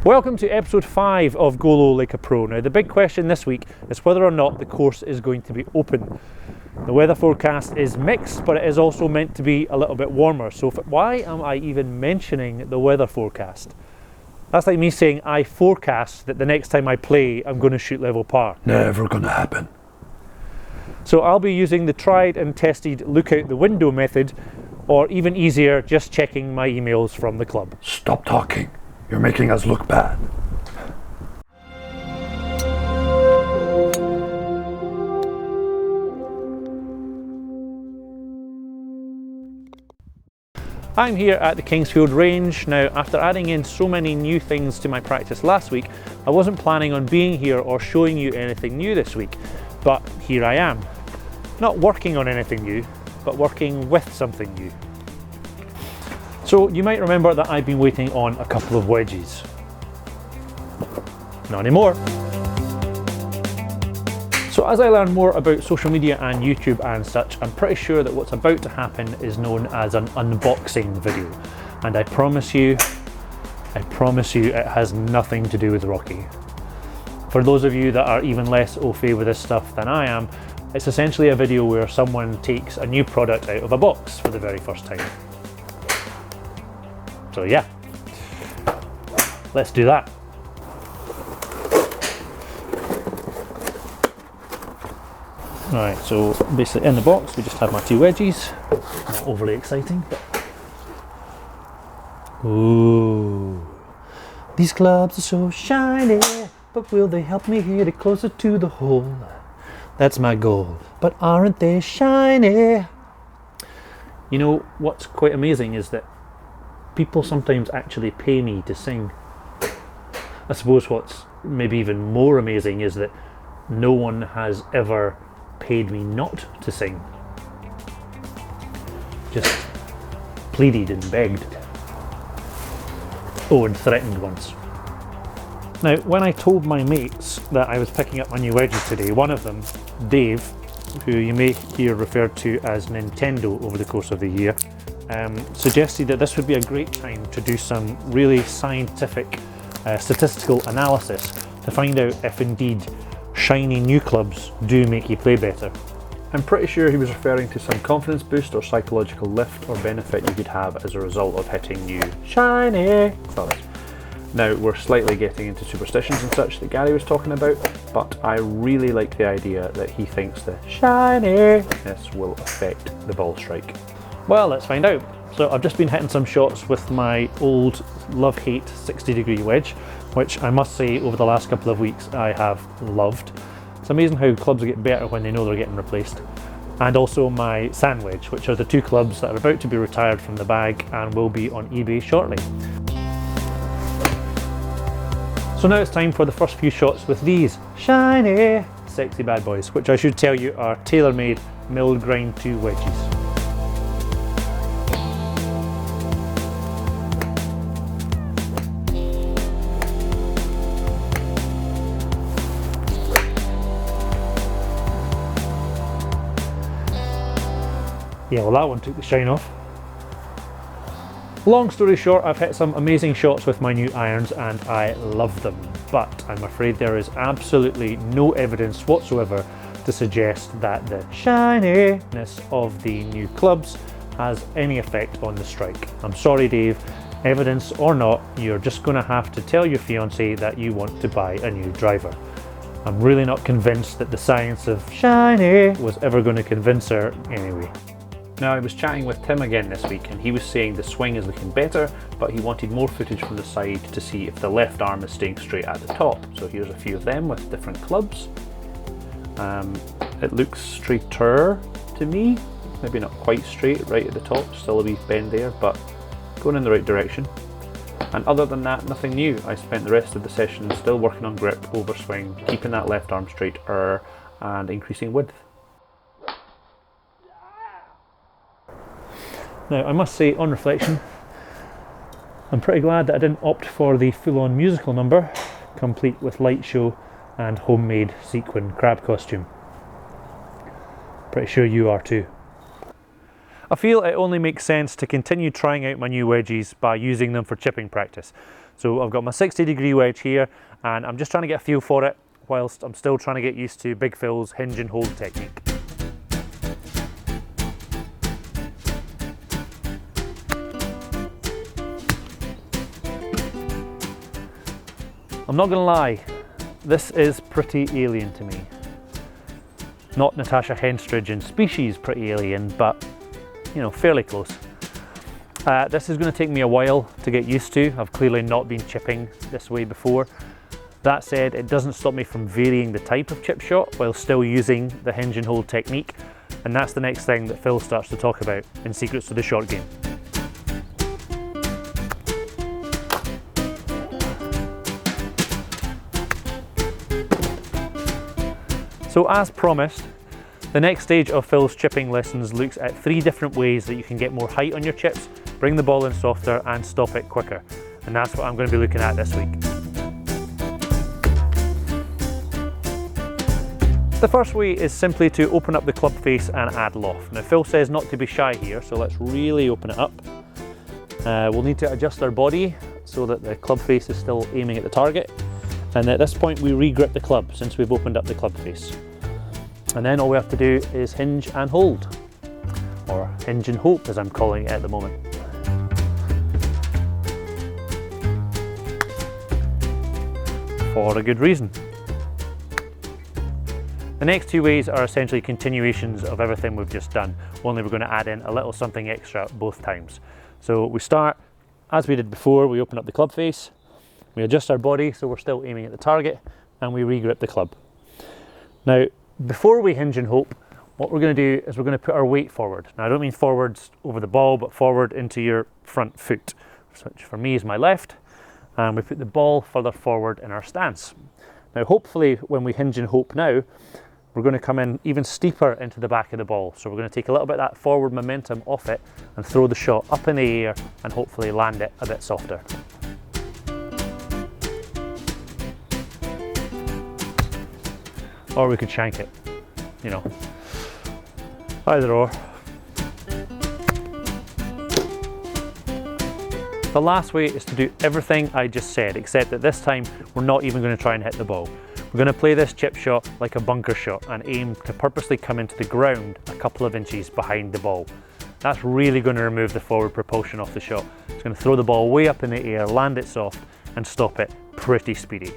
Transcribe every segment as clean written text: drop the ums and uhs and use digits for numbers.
Welcome to episode 5 of Go Low Like a Pro. Now the big question this week is whether or not the course is going to be open. The weather forecast is mixed, but it is also meant to be a little bit warmer. So why am I even mentioning the weather forecast? That's like me saying I forecast that the next time I play I'm going to shoot level par. Never gonna happen. So I'll be using the tried and tested look out the window method, or even easier, just checking my emails from the club. Stop talking. You're making us look bad. I'm here at the Kingsfield range. Now, after adding in so many new things to my practice last week, I wasn't planning on being here or showing you anything new this week, but here I am. Not working on anything new, but working with something new. So you might remember that I've been waiting on a couple of wedges. Not anymore. So as I learn more about social media and YouTube and such, I'm pretty sure that what's about to happen is known as an unboxing video. And I promise you it has nothing to do with Rocky. For those of you that are even less au fait with this stuff than I am, it's essentially a video where someone takes a new product out of a box for the very first time. So yeah, let's do that. Alright, so basically in the box we just have my two wedges. Not overly exciting, but... Ooh, these clubs are so shiny, but will they help me hit it closer to the hole? That's my goal, but aren't they shiny? You know, what's quite amazing is that people sometimes actually pay me to sing. I suppose what's maybe even more amazing is that no one has ever paid me not to sing. Just pleaded and begged. Oh, and threatened once. Now, when I told my mates that I was picking up my new wedges today, one of them, Dave, who you may hear referred to as Nintendo over the course of the year, suggested that this would be a great time to do some really scientific statistical analysis to find out if indeed shiny new clubs do make you play better. I'm pretty sure he was referring to some confidence boost or psychological lift or benefit you could have as a result of hitting new shiny clubs. Now, we're slightly getting into superstitions and such that Gary was talking about, but I really like the idea that he thinks the shininess will affect the ball strike. Well, let's find out. So I've just been hitting some shots with my old love-hate 60-degree wedge, which I must say over the last couple of weeks I have loved. It's amazing how clubs get better when they know they're getting replaced. And also my sand wedge, which are the two clubs that are about to be retired from the bag and will be on eBay shortly. So now it's time for the first few shots with these shiny, sexy bad boys, which I should tell you are tailor-made milled grind 2 wedges. Yeah, well, that one took the shine off. Long story short, I've hit some amazing shots with my new irons and I love them, but I'm afraid there is absolutely no evidence whatsoever to suggest that the shininess of the new clubs has any effect on the strike. I'm sorry, Dave, evidence or not, you're just going to have to tell your fiancée that you want to buy a new driver. I'm really not convinced that the science of shiny was ever going to convince her anyway. Now, I was chatting with Tim again this week and he was saying the swing is looking better, but he wanted more footage from the side to see if the left arm is staying straight at the top. So here's a few of them with different clubs. It looks straighter to me, maybe not quite straight right at the top, still a wee bend there, but going in the right direction. And other than that, nothing new. I spent the rest of the session still working on grip, overswing, keeping that left arm straighter and increasing width. Now, I must say, on reflection, I'm pretty glad that I didn't opt for the full-on musical number, complete with light show and homemade sequin crab costume. Pretty sure you are too. I feel it only makes sense to continue trying out my new wedges by using them for chipping practice. So I've got my 60-degree wedge here, and I'm just trying to get a feel for it whilst I'm still trying to get used to Big Phil's hinge and hold technique. I'm not going to lie, this is pretty alien to me. Not Natasha Henstridge in Species pretty alien, but you know, fairly close. This is going to take me a while to get used to. I've clearly not been chipping this way before. That said, it doesn't stop me from varying the type of chip shot while still using the hinge and hold technique, and that's the next thing that Phil starts to talk about in Secrets to the Short Game. So as promised, the next stage of Phil's chipping lessons looks at 3 different ways that you can get more height on your chips, bring the ball in softer and stop it quicker. And that's what I'm going to be looking at this week. The first way is simply to open up the club face and add loft. Now Phil says not to be shy here, so let's really open it up. We'll need to adjust our body so that the club face is still aiming at the target. And at this point we re-grip the club since we've opened up the club face. And then all we have to do is hinge and hold, or hinge and hope as I'm calling it at the moment. For a good reason. The next 2 ways are essentially continuations of everything we've just done, only we're going to add in a little something extra both times. So we start, as we did before, we open up the club face, we adjust our body so we're still aiming at the target, and we re-grip the club. Now, before we hinge and hope, what we're going to do is we're going to put our weight forward. Now I don't mean forwards over the ball, but forward into your front foot, which for me is my left, and we put the ball further forward in our stance. Now hopefully when we hinge and hope now, we're going to come in even steeper into the back of the ball. So we're going to take a little bit of that forward momentum off it and throw the shot up in the air and hopefully land it a bit softer. Or we could shank it, you know, either or. The last way is to do everything I just said, except that this time we're not even going to try and hit the ball. We're going to play this chip shot like a bunker shot and aim to purposely come into the ground a couple of inches behind the ball. That's really going to remove the forward propulsion off the shot. It's going to throw the ball way up in the air, land it soft, and stop it pretty speedy.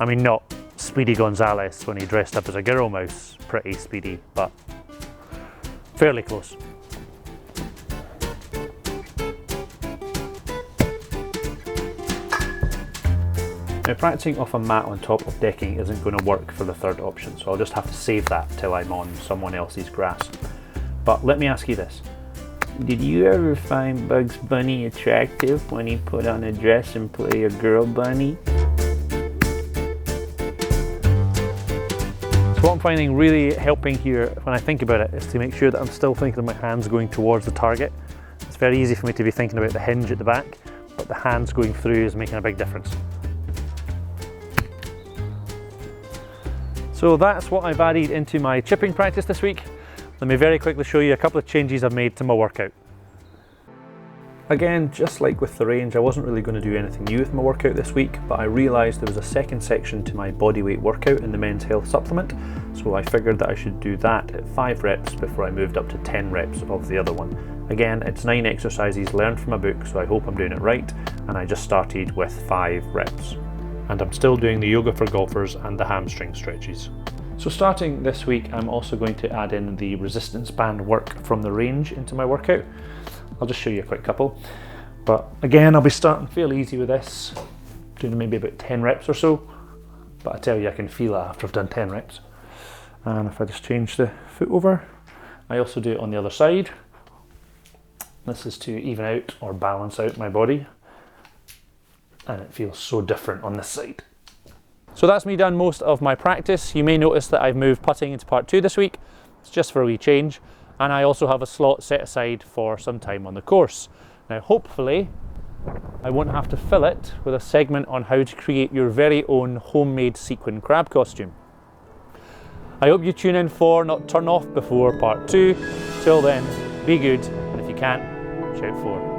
I mean, not Speedy Gonzales when he dressed up as a girl mouse, pretty speedy, but fairly close. Now practicing off a mat on top of decking isn't going to work for the third option, so I'll just have to save that till I'm on someone else's grass. But let me ask you this. Did you ever find Bugs Bunny attractive when he put on a dress and play a girl bunny? So what I'm finding really helping here when I think about it is to make sure that I'm still thinking of my hands going towards the target. It's very easy for me to be thinking about the hinge at the back, but the hands going through is making a big difference. So that's what I've added into my chipping practice this week. Let me very quickly show you a couple of changes I've made to my workout. Again, just like with the range, I wasn't really going to do anything new with my workout this week, but I realised there was a second section to my bodyweight workout in the Men's Health supplement, so I figured that I should do that at 5 reps before I moved up to 10 reps of the other one. Again, it's 9 exercises learned from a book, so I hope I'm doing it right, and I just started with 5 reps. And I'm still doing the yoga for golfers and the hamstring stretches. So starting this week, I'm also going to add in the resistance band work from the range into my workout. I'll just show you a quick couple. But again, I'll be starting fairly easy with this, doing maybe about 10 reps or so. But I tell you, I can feel it after I've done 10 reps. And if I just change the foot over, I also do it on the other side. This is to even out or balance out my body. And it feels so different on this side. So that's me done most of my practice. You may notice that I've moved putting into part 2 this week. It's just for a wee change. And I also have a slot set aside for some time on the course. Now hopefully I won't have to fill it with a segment on how to create your very own homemade sequin crab costume. I hope you tune in for, not turn off before part 2. Till then, be good, and if you can't, shout for.